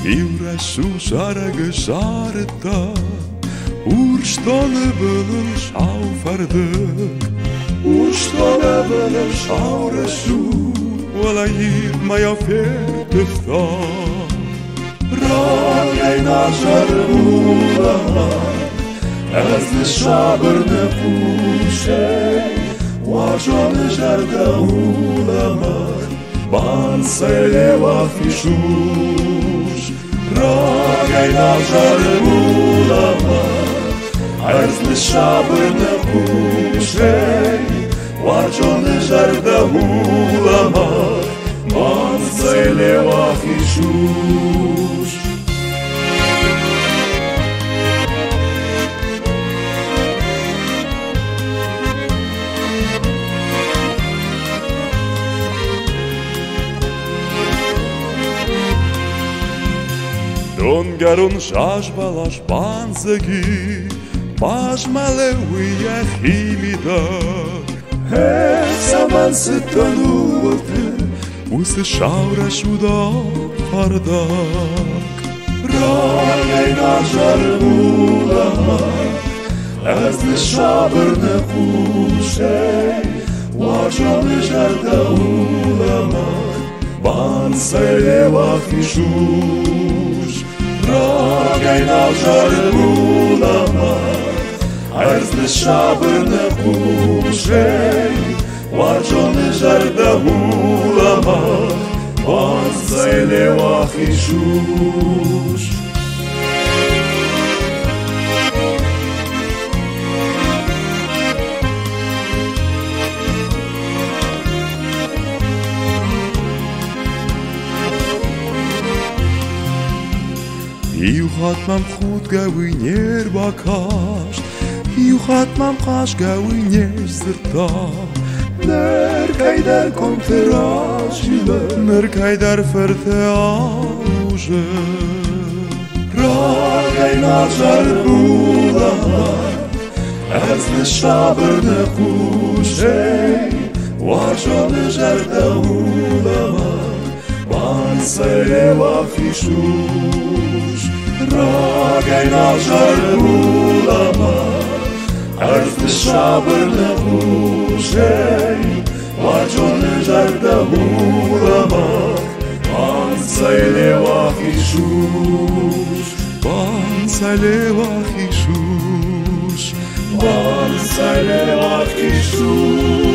Iura susaragă sarta Urstone bălân sau fardăc Urstone bălân sau răsu Ola ir mai ofertă fa Ragaj na żarula Ez de szabrne puszej Łażony żarda ulamar Ban sejleła fiszusz Ragaj na żarula Ez de szabrne puszej Łażony żarda ulamar Ban sejleła fiszusz Don garon żażbalasz panzegi Mażmaleuje chimida Saman sytanuoty Usłyszałeś uda fardak Ragaj na żarula Ez de szabrne puszej Łażony żarda ulamar Ban sejleła fiszusz Ragaj na żarula Ez de szabrne puszej Łażony żarda ulamar Ban sejleła fiszusz Իուխատմամ խուտ գավույներ բակաշտ Իուխատմամ խաշ գավույներ զրտա Ներկայդար կոնտերաժիլը Ներկայդար ֆերտե աուժը Ռագայն աջարբուլա Ez de szabrne puszej Łażony żarda ulamar Ban sejleła fiszusz Ragaj na żarula Ez de szabrne puszej Łażony żarda ulamar Ban sejleła fiszusz Ban sejleła fiszusz Ban sejleła fiszusz